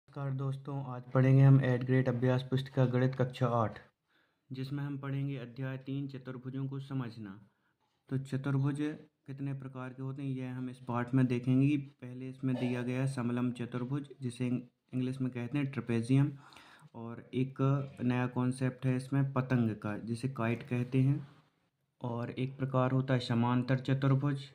नमस्कार दोस्तों, आज पढ़ेंगे हम 8th ग्रेड अभ्यास पुस्तिका गणित कक्षा 8, जिसमें हम पढ़ेंगे अध्याय 3 चतुर्भुजों को समझना। तो चतुर्भुज कितने प्रकार के होते हैं यह हम इस पाठ में देखेंगे। कि पहले इसमें दिया गया है समलंब चतुर्भुज, जिसे इंग्लिश में कहते हैं ट्रेपेजियम, और एक नया कॉन्सेप्ट है इसमें पतंग का, जिसे काइट कहते हैं। और एक प्रकार होता है समांतर चतुर्भुज,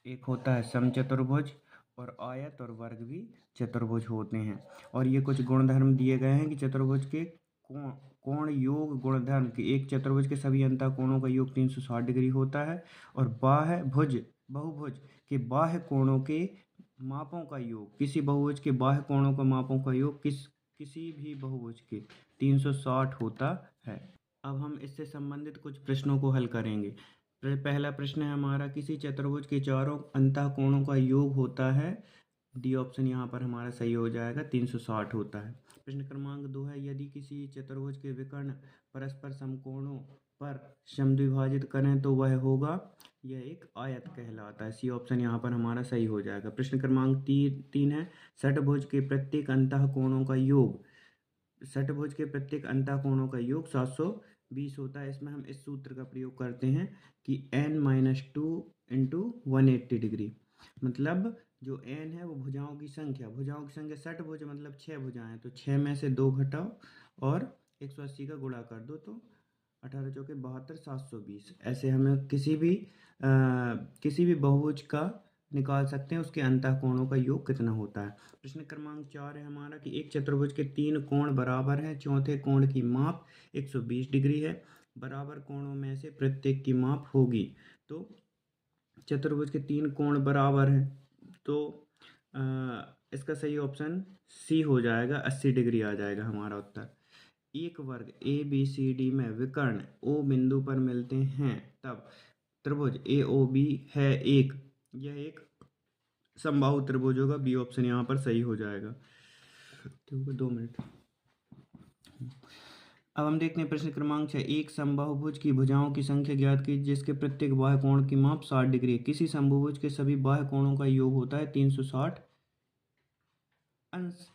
एक होता है समचतुर्भुज, और आयत और वर्ग भी चतुर्भुज होते हैं। और ये कुछ गुणधर्म दिए गए हैं कि चतुर्भुज के कोण योग गुणधर्म के एक चतुर्भुज के सभी अंतः कोणों का योग 360 डिग्री होता है। और बाह्य भुज बहुभुज के बाह्य कोणों के मापों का योग, किसी बहुभुज के बाह्य कोणों का मापों का योग किसी भी बहुभुज के 360 होता है। अब हम इससे संबंधित कुछ प्रश्नों को हल करेंगे। पहला प्रश्न है हमारा, किसी चतुर्भुज के चारों अंतः कोणों का योग होता है। डी ऑप्शन यहाँ पर हमारा सही हो जाएगा, 360 होता है। प्रश्न क्रमांक 2 है, यदि किसी चतुर्भुज के विकर्ण परस्पर समकोणों पर समद्विभाजित करें तो वह होगा, यह एक आयत कहलाता है। सी ऑप्शन यहाँ पर हमारा सही हो जाएगा। प्रश्न क्रमांक 3 है, षटभुज के प्रत्येक अंतः कोणों का योग, षटभुज के प्रत्येक अंतः कोणों का योग 720 होता है। इसमें हम इस सूत्र का प्रयोग करते हैं कि n-2 इंटू 180 डिग्री, मतलब जो n है वो भुजाओं की संख्या षटभुज मतलब 6 भुजाएं, तो 6 में से 2 घटाओ और 180 का गुणा कर दो, तो 18 चौके 72, 720। ऐसे हमें किसी भी बहुभुज का निकाल सकते हैं, उसके अंतः कोणों का योग कितना होता है। प्रश्न क्रमांक 4 है हमारा कि एक चतुर्भुज के 3 कोण बराबर हैं, चौथे कोण की माप 120 डिग्री है, बराबर कोणों में से प्रत्येक की माप होगी। तो चतुर्भुज के 3 कोण बराबर हैं, तो इसका सही ऑप्शन सी हो जाएगा, 80 डिग्री आ जाएगा हमारा उत्तर। एक वर्ग ABCD में विकर्ण O बिंदु पर मिलते हैं, तब त्रिभुज AOB है एक, यह एक समबाहु त्रिभुज होगा। बी ऑप्शन यहाँ पर सही हो जाएगा। ठीक है, 2 मिनट। अब हम देखते हैं प्रश्न क्रमांक 6, एक समबाहुभुज की भुजाओं की संख्या ज्ञात कीजिए जिसके प्रत्येक बाह्य कोण की माप 60 डिग्री है। किसी समबाहुभुज के सभी बाह्य कोणों का योग होता है 360 अंश।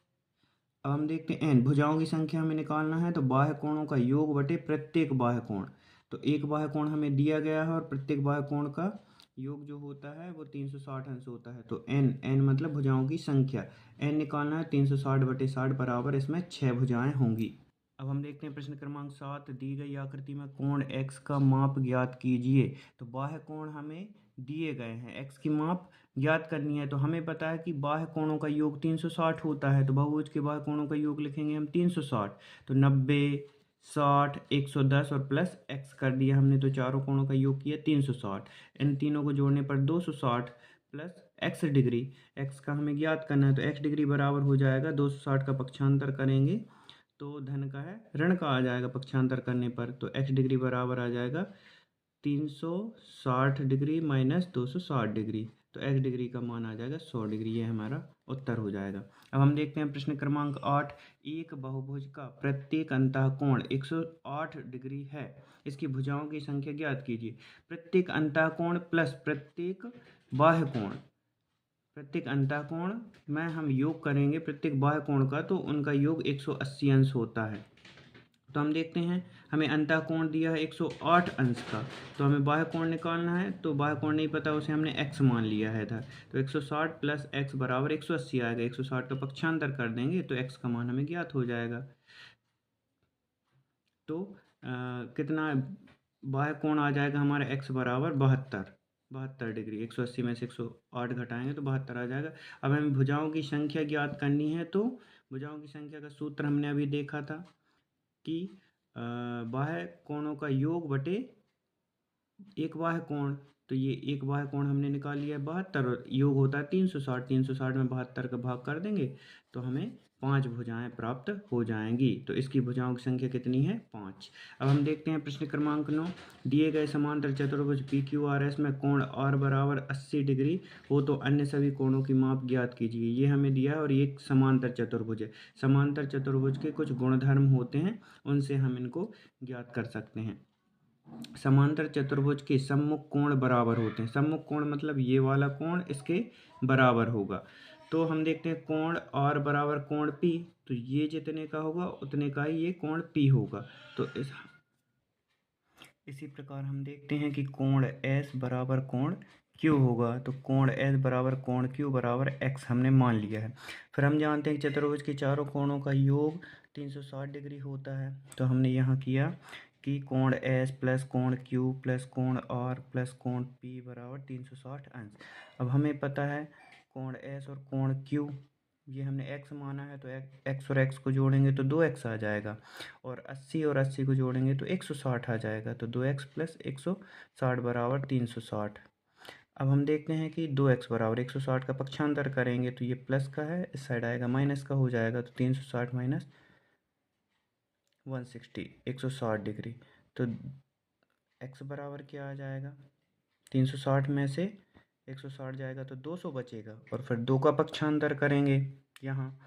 अब हम देखते हैं n, भुजाओं की संख्या हमें निकालना है, तो बाह्य कोणों का योग बटे प्रत्येक बाह्य कोण। तो एक बाह्य कोण हमें दिया गया है और प्रत्येक बाह्य कोण का योग जो होता है वो 360 अंश होता है। तो n मतलब भुजाओं की संख्या, n निकालना है, 360 बटे 60 बराबर इसमें 6 भुजाएं होंगी। अब हम देखते हैं प्रश्न क्रमांक 7, दी गई आकृति में कोण x का माप ज्ञात कीजिए। तो बाह्य कोण हमें दिए गए हैं, x की माप ज्ञात करनी है। तो हमें पता है कि बाह्य कोणों का योग 360 होता है, तो बहुभुज के बाह्य कोणों का योग लिखेंगे हम 360। तो 90, 60, 110 और प्लस x कर दिया हमने, तो चारों कोणों का योग किया 360। इन तीनों को जोड़ने पर 260 प्लस x डिग्री, x का हमें ज्ञात करना है, तो x डिग्री बराबर हो जाएगा 260 का पक्षांतर करेंगे तो धन का है ऋण का आ जाएगा पक्षांतर करने पर, तो x डिग्री बराबर आ जाएगा 360 डिग्री माइनस 260 डिग्री, तो x डिग्री का मान आ जाएगा 100 डिग्री। ये हमारा उत्तर हो जाएगा। अब हम देखते हैं प्रश्न क्रमांक 8, एक बहुभुज का प्रत्येक अंतः कोण 108 डिग्री है, इसकी भुजाओं की संख्या ज्ञात कीजिए। प्रत्येक अंतः कोण प्लस प्रत्येक बाह्य कोण, प्रत्येक अंतः कोण में हम योग करेंगे प्रत्येक बाह्य कोण का, तो उनका योग 180 अंश होता है। तो हम देखते हैं, हमें अंतः कोण दिया है 108 अंश का, तो हमें बाह्य कोण निकालना है, तो बाह्य कोण नहीं पता, उसे हमने x मान लिया है था। तो 160 प्लस x बराबर 180 आएगा, 160 का पक्षांतर कर देंगे तो x का मान हमें ज्ञात हो जाएगा। तो कितना बाह्य कोण आ जाएगा हमारा, x बराबर 72 डिग्री। 180 में से 108 घटाएंगे तो 72 आ जाएगा। अब हमें भुजाओं की संख्या ज्ञात करनी है, तो भुजाओं की संख्या का सूत्र हमने अभी देखा था कि बाह्य कोणों का योग बटे एक बाह्य कोण। तो ये एक बाह्य कोण हमने निकाल लिया है 72, योग होता है 360, 360 में 72 का भाग कर देंगे तो हमें 5 भुजाएं प्राप्त हो जाएंगी। तो इसकी भुजाओं की संख्या कितनी है, 5। अब हम देखते हैं प्रश्न क्रमांक 9, दिए गए समांतर चतुर्भुज PQRS में कोण R बराबर 80 डिग्री हो तो अन्य सभी कोणों की माप ज्ञात कीजिए। ये हमें दिया है और ये एक समांतर चतुर्भुज है। समांतर चतुर्भुज के कुछ गुणधर्म होते हैं, उनसे हम इनको ज्ञात कर सकते हैं। समांतर चतुर्भुज के सम्मुख कोण बराबर होते हैं। सम्मुख कोण मतलब ये वाला कोण इसके बराबर होगा। तो हम देखते हैं कोण R बराबर कोण P, तो ये जितने का होगा उतने का ही ये कोण P होगा। तो इसी प्रकार हम देखते हैं कि कोण S बराबर कोण Q होगा, तो कोण S बराबर कोण Q बराबर X हमने मान लिया है। फिर हम जानते हैं कि चतुर्भुज के चारों कोणों का योग 360 डिग्री होता है, तो हमने यहाँ किया कि कोण S प्लस कोण Q प्लस कोण R प्लस कोण P बराबर 360 अंश। अब हमें पता है कोण S और कोण Q ये हमने x माना है, तो x और x को जोड़ेंगे तो 2x आ जाएगा, और 80 और 80 को जोड़ेंगे तो 160 आ जाएगा, तो 2x प्लस 160 बराबर 360। अब हम देखते हैं कि 2x बराबर 160 का पक्षांतर करेंगे तो ये प्लस का है, इस साइड आएगा माइनस का हो जाएगा, तो 360 माइनस 160 160 डिग्री। तो x बराबर क्या आ जाएगा, 360 में से 160 जाएगा तो 200 बचेगा, और फिर 2 का पक्षांतर करेंगे यहाँ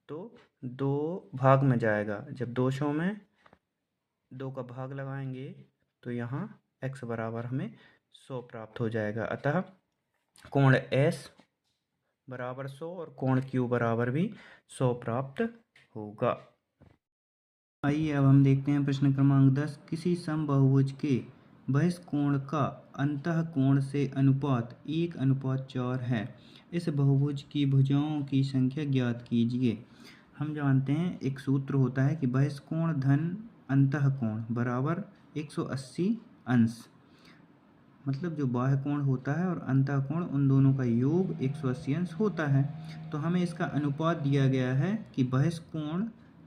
तो 2 भाग में जाएगा, जब 200 में 2 का भाग लगाएंगे तो यहाँ x बराबर हमें 100 प्राप्त हो जाएगा। अतः कोण S बराबर 100 और कोण Q बराबर भी 100 प्राप्त होगा। आइए अब हम देखते हैं प्रश्न क्रमांक 10। किसी समबाहुभुज के बहिष्कोण का अंतःकोण से अनुपात 1:4 है। इस बहुभुज की भुजाओं की संख्या ज्ञात कीजिए। हम जानते हैं एक सूत्र होता है कि बहिष्कोण धन अंतःकोण बराबर 180 अंश, मतलब जो बाह्य कोण होता है और अंतःकोण उन दोनों का योग 180 अंश होता है। तो हमें इसका अनुपात दिया गया है कि बहिष्कोण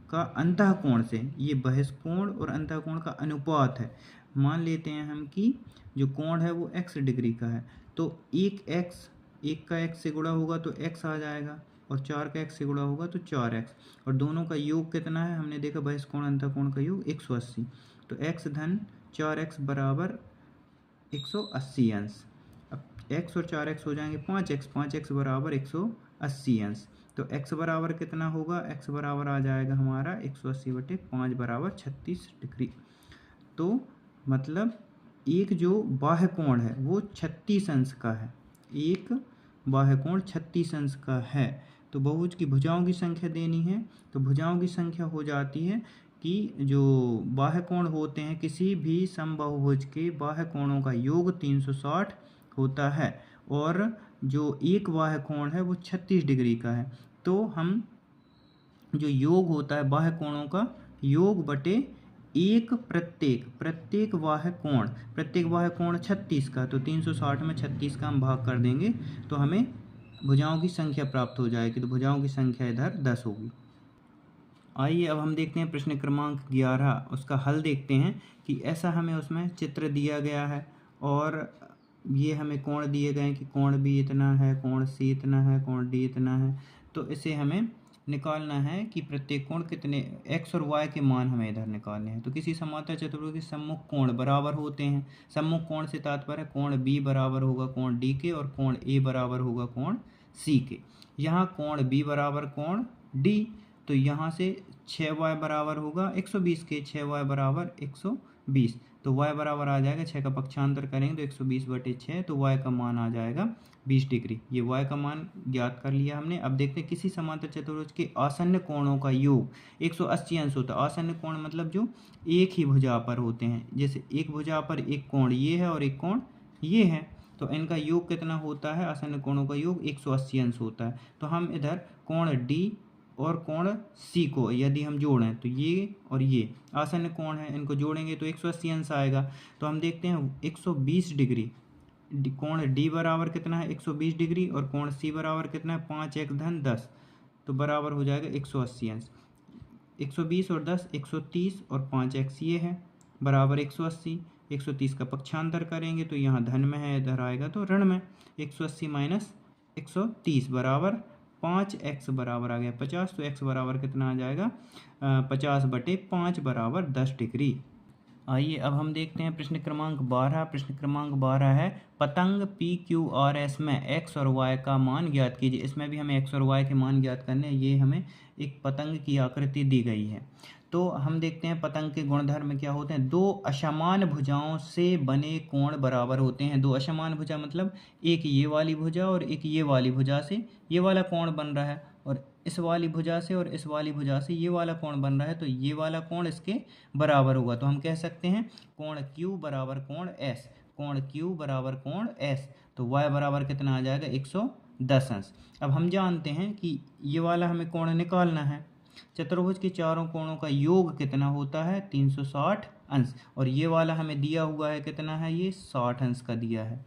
का अंतःकोण से, ये बहिष्कोण और अंतःकोण का अनुपात है। मान लेते हैं हम कि जो कोण है वो x डिग्री का है, तो एक का x से गुणा होगा तो x आ जाएगा, और 4 का x से गुणा होगा तो 4x, और दोनों का योग कितना है, हमने देखा बहिष्कोण अंतःकोण का योग 180, तो x धन 4x बराबर 180 अंश। अब x और 4x हो जाएंगे 5x बराबर 180 अंश, तो x बराबर कितना होगा, x बराबर आ जाएगा हमारा 180/5 बराबर 36 डिग्री। तो मतलब एक जो बाह्य कोण है वो 36 अंश का है, एक बाह्य कोण 36 अंश का है। तो बहुभुज की भुजाओं की संख्या देनी है, तो भुजाओं की संख्या हो जाती है कि जो बाह्य कोण होते हैं किसी भी समबाहुभुज के बाह्य कोणों का योग 360 होता है, और जो एक बाह्य कोण है वो 36 डिग्री का है। तो हम जो योग होता है बाह्य कोणों का योग बटे एक प्रत्येक बाह्य कोण 36 का, तो 360 में 36 का हम भाग कर देंगे तो हमें भुजाओं की संख्या प्राप्त हो जाएगी। तो भुजाओं की संख्या इधर 10 होगी। आइए अब हम देखते हैं प्रश्न क्रमांक 11, उसका हल देखते हैं कि ऐसा हमें उसमें चित्र दिया गया है, और ये हमें कोण दिए गए हैं कि कोण B इतना है, कोण C इतना है, कोण D इतना है। तो इसे हमें निकालना है कि प्रत्येक कोण कितने, x और y के मान हमें इधर निकालने हैं। तो किसी समांतर चतुर्भुज के सम्मुख कोण बराबर होते हैं। सम्मुख कोण से तात्पर्य कोण B बराबर होगा कोण D के, और कोण A बराबर होगा कोण C के। यहाँ कोण B बराबर कोण D, तो यहाँ से 6y बराबर होगा 120 के, 6y बराबर 120, तो y बराबर आ जाएगा 6 का पक्षांतर करेंगे तो 120/6, तो y का मान आ जाएगा 20 डिग्री। ये y का मान ज्ञात कर लिया हमने। अब देखते हैं किसी समांतर चतुर्भुज के आसन्न कोणों का योग 180 अंश होता है। आसन्न कोण मतलब जो एक ही भुजा पर होते हैं, जैसे एक भुजा पर एक कोण ये है और एक कोण ये है, तो इनका योग कितना होता है, आसन्न कोणों का योग 180 अंश होता है। तो हम इधर कोण D और कोण C को यदि हम जोड़ें तो ये और ये आसन्न कोण है, इनको जोड़ेंगे तो 180 अंश आएगा। तो हम देखते हैं 120 डिग्री, कोण D बराबर कितना है 120 डिग्री, और कोण C बराबर कितना है 5x धन 10, तो बराबर हो जाएगा 180 अंश। 120 और 10 130, और 5x ये है बराबर 180। 130 का पक्षांतर करेंगे तो यहाँ धन में है, इधर आएगा तो ऋण में। 180 माइनस 130 बराबर 5x बराबर आ गया 50, तो x बराबर कितना आ जाएगा 50/5 बराबर 10 डिग्री। आइए अब हम देखते हैं प्रश्न क्रमांक 12। प्रश्न क्रमांक 12 है पतंग PQRS में x और y का मान ज्ञात कीजिए। इसमें भी हमें x और y के मान ज्ञात करने हैं। ये हमें एक पतंग की आकृति दी गई है। तो हम देखते हैं पतंग के गुणधर्म क्या होते हैं। दो असमान भुजाओं से बने कोण बराबर होते हैं। दो असमान भुजा मतलब एक ये वाली भुजा और एक ये वाली भुजा से ये वाला कोण बन रहा है, और इस वाली भुजा से और इस वाली भुजा से ये वाला कोण बन रहा है, तो ये वाला कोण इसके बराबर होगा। तो हम कह सकते हैं कोण Q बराबर कोण S, कोण Q बराबर कोण S। तो y बराबर कितना आ जाएगा 110 अंश। अब हम जानते हैं कि ये वाला हमें कोण निकालना है। चतुर्भुज के चारों कोणों का योग कितना होता है 360 अंश, और ये वाला हमें दिया हुआ है कितना है, ये 60 अंश का दिया है।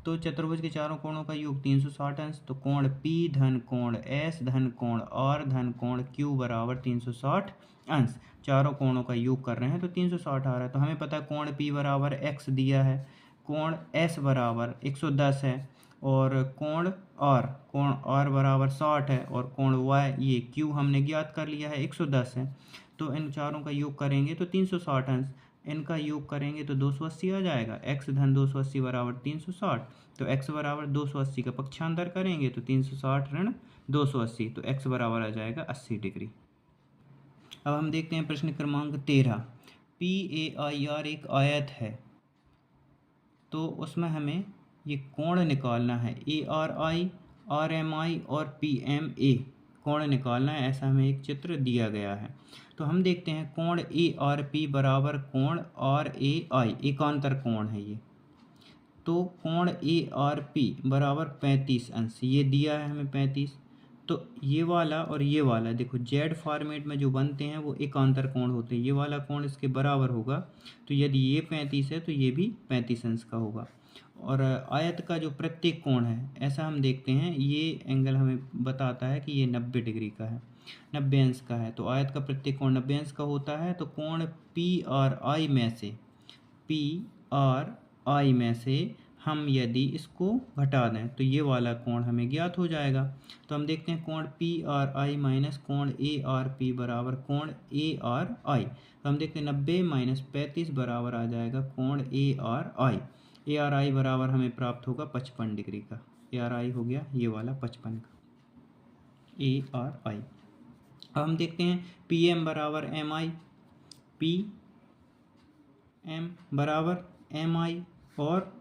तो चतुर्भुज के चारों कोणों का योग 360 अंश। तो कोण P धन कोण S धन कोण R धन कोण Q बराबर 360 अंश। चारों कोणों का योग कर रहे हैं तो 360 आ रहा है। तो हमें पता है कोण P बराबर x दिया है, कोण S बराबर 110 है, और कोण R बराबर 60 है, और कोण Y ये Q हमने ज्ञात कर लिया है 110 है। तो इन चारों का योग करेंगे तो 360 अंश, इनका योग करेंगे तो 280 आ जाएगा। x धन 280 बराबर 360। तो x बराबर 280 का पक्षांतर करेंगे तो 360 ऋण 280, तो x बराबर आ जाएगा 80 डिग्री। अब हम देखते हैं प्रश्न क्रमांक 13। PAIR एक आयत है, तो उसमें हमें ये कोण निकालना है। ARI, RMI और PMA कोण निकालना है, ऐसा हमें एक चित्र दिया गया है। तो हम देखते हैं कोण ARP बराबर कोण RAI, एकांतर कोण है ये। तो कोण ARP बराबर 35 अंश, ये दिया है हमें 35। तो ये वाला और ये वाला देखो जेड फॉर्मेट में जो बनते हैं वो एकांतर कोण होते हैं। ये वाला कोण इसके बराबर होगा, तो यदि ये 35 है तो ये भी 35 अंश का होगा। और आयत का जो प्रत्येक कोण है, ऐसा हम देखते हैं ये एंगल हमें बताता है कि ये 90 डिग्री का है, 90 अंश का है। तो आयत का प्रत्येक कोण 90 अंश का होता है। तो कोण PRI में से हम यदि इसको घटा दें तो ये वाला कोण हमें ज्ञात हो जाएगा। तो हम देखते हैं कोण PRI माइनस कोण ARP बराबर कोण ARI। तो हम देखते हैं 90 माइनस 35 बराबर आ जाएगा कोण ARI। ARI बराबर हमें प्राप्त होगा 55 डिग्री का। ARI हो गया ये वाला 55 का ARI। अब हम देखते हैं PM बराबर MI, PM बराबर MI और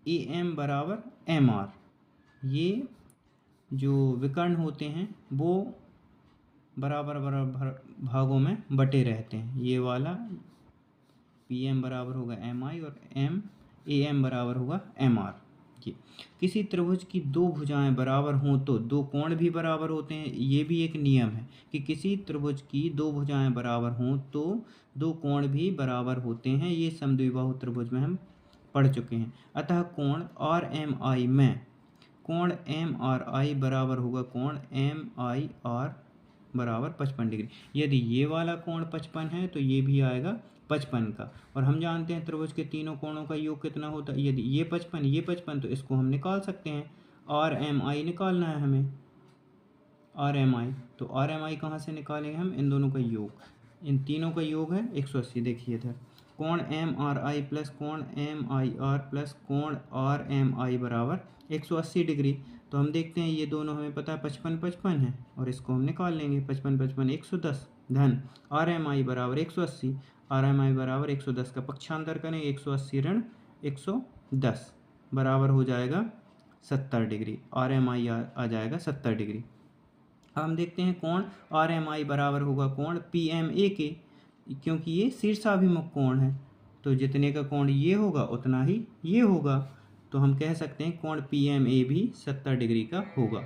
AM बराबर MR। ये जो विकर्ण होते हैं वो बराबर बराबर भागों में बटे रहते हैं। ये वाला PM बराबर होगा MI और AM बराबर होगा MR। ये किसी त्रिभुज की दो भुजाएं बराबर हों तो दो कोण भी बराबर होते हैं। ये भी एक नियम है कि किसी त्रिभुज की दो भुजाएं बराबर हों तो दो कोण भी बराबर होते हैं। ये समद्विबाहु त्रिभुज में हम पढ़ चुके हैं। अतः कोण RMI में कोण MRI बराबर होगा कोण MIR बराबर 55 डिग्री। यदि ये वाला कोण 55 है तो ये भी आएगा 55 का। और हम जानते हैं त्रिभुज के तीनों कोणों का योग कितना होता है। यदि ये 55 तो इसको हम निकाल सकते हैं। RMI निकालना है हमें, RMI। तो RMI कहाँ से निकालेंगे हम, इन दोनों का योग, इन तीनों का योग है 180। देखिए इधर कोण MRI प्लस कोण MIR प्लस कोण RMI बराबर 180 डिग्री। तो हम देखते हैं ये दोनों हमें पता है 55 है, और इसको हम निकाल लेंगे। 55 110 धन RMI बराबर 180, RMI बराबर 110 का पक्षांतर करेंगे 180 ऋण 110 बराबर हो जाएगा 70 डिग्री। RMI आ जाएगा 70 डिग्री। हम देखते हैं कोण RMI बराबर होगा कोण PMA के, क्योंकि ये शीर्षाभिमुख कोण है। तो जितने का कोण ये होगा उतना ही ये होगा। तो हम कह सकते हैं कोण PMA भी 70 डिग्री का होगा।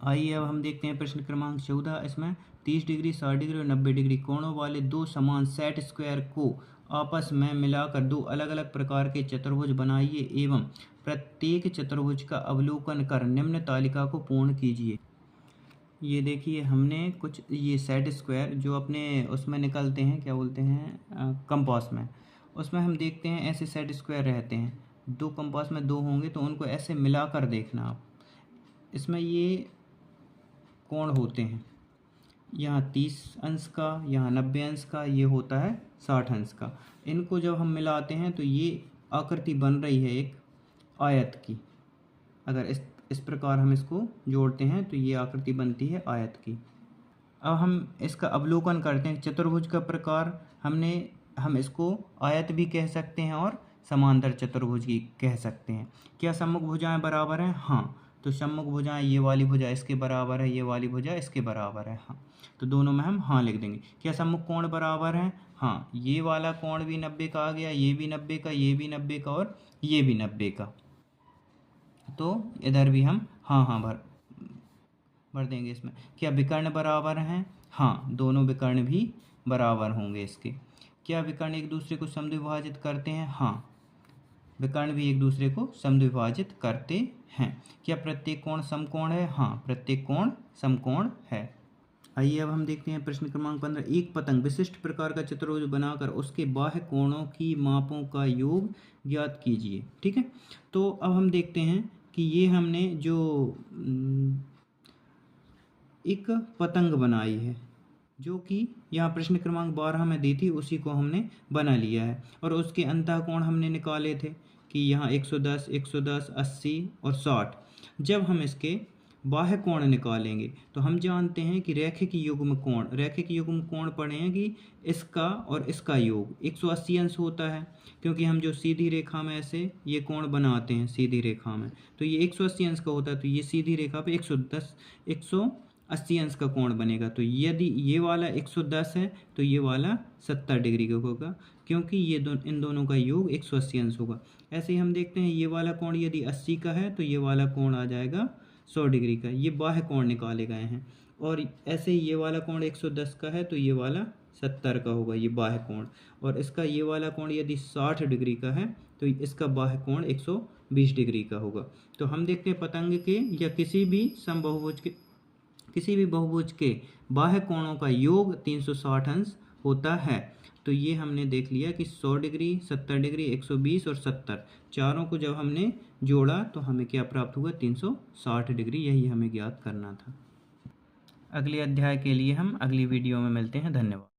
आइए अब हम देखते हैं प्रश्न क्रमांक 14। इसमें 30 डिग्री 60 डिग्री और 90 डिग्री कोणों वाले दो समान सेट स्क्वायर को आपस में मिलाकर दो अलग अलग प्रकार के चतुर्भुज बनाइए एवं प्रत्येक चतुर्भुज का अवलोकन कर निम्न तालिका को पूर्ण कीजिए। ये देखिए हमने कुछ ये सेट स्क्वायर जो अपने उसमें निकलते हैं, क्या बोलते हैं, कंपास में, उसमें हम देखते हैं ऐसे सेट स्क्वायर रहते हैं। दो कंपास में दो होंगे तो उनको ऐसे मिलाकर देखना आप। इसमें ये कोण होते हैं, यहाँ 30 अंश का, यहाँ 90 अंश का, ये होता है 60 अंश का। इनको जब हम मिलाते हैं तो ये आकृति बन रही है एक आयत की। अगर इस प्रकार हम इसको जोड़ते हैं तो ये आकृति बनती है आयत की। अब हम इसका अवलोकन करते हैं। चतुर्भुज का प्रकार हम इसको आयत भी कह सकते हैं और समांतर चतुर्भुज भी कह सकते हैं। क्या सम्मुख भुजाएं बराबर हैं? हाँ। तो सम्मुख भुजाएं, ये वाली भुजा इसके बराबर है, ये वाली भुजा इसके बराबर है। हाँ, तो दोनों में हम हाँ लिख देंगे। क्या सम्मुख कोण बराबर हैं? हाँ, ये वाला कोण भी 90 का आ गया, ये भी 90 का, ये भी 90 का और ये भी 90 का। तो इधर भी हम हाँ भर देंगे इसमें। क्या विकर्ण बराबर हैं? हाँ, दोनों विकर्ण भी बराबर होंगे इसके। क्या विकर्ण एक दूसरे को समद्विभाजित करते हैं? हाँ, विकर्ण भी एक दूसरे को समद्विभाजित करते हैं। क्या प्रत्येक कोण समकोण है? हाँ, प्रत्येक कोण समकोण है। आइए अब हम देखते हैं प्रश्न क्रमांक 15। एक पतंग विशिष्ट प्रकार का चतुर्भुज बनाकर उसके बाह्य कोणों की मापों का योग ज्ञात कीजिए। ठीक है, तो अब हम देखते हैं कि ये हमने जो एक पतंग बनाई है, जो कि यहाँ प्रश्न क्रमांक 12 में दी थी, उसी को हमने बना लिया है। और उसके अंतःकोण हमने निकाले थे कि यहाँ 110, 110, 80 और 60। जब हम इसके बाह्य कोण निकालेंगे तो हम जानते हैं कि रैखिक युग्म कोण पढ़े हैं कि इसका और इसका योग 180 अंश होता है, क्योंकि हम जो सीधी रेखा में ऐसे ये कोण बनाते हैं सीधी रेखा में, तो ये 180 अंश का होता है। तो ये सीधी रेखा पे 180 अंश का कोण बनेगा। तो यदि ये वाला 110 है तो ये वाला 70 डिग्री का होगा, क्योंकि ये इन दोनों का योग 180 अंश होगा। ऐसे ही हम देखते हैं ये वाला कोण यदि 80 का है तो ये वाला कोण आ जाएगा 100 डिग्री का। ये बाह्य कोण निकाले गए हैं। और ऐसे ही ये वाला कोण 110 का है तो ये वाला 70 का होगा, ये बाह्य कोण। और इसका ये वाला कोण यदि 60 डिग्री का है तो इसका बाह्य कोण 120 डिग्री का होगा। तो हम देखते हैं पतंग के या किसी भी बहुभुज के बाह्य कोणों का योग 360 अंश होता है। तो ये हमने देख लिया कि 100 डिग्री, 70 डिग्री, 120 और 70, चारों को जब हमने जोड़ा तो हमें क्या प्राप्त हुआ? 360 डिग्री। यही हमें ज्ञात करना था। अगले अध्याय के लिए हम अगली वीडियो में मिलते हैं। धन्यवाद।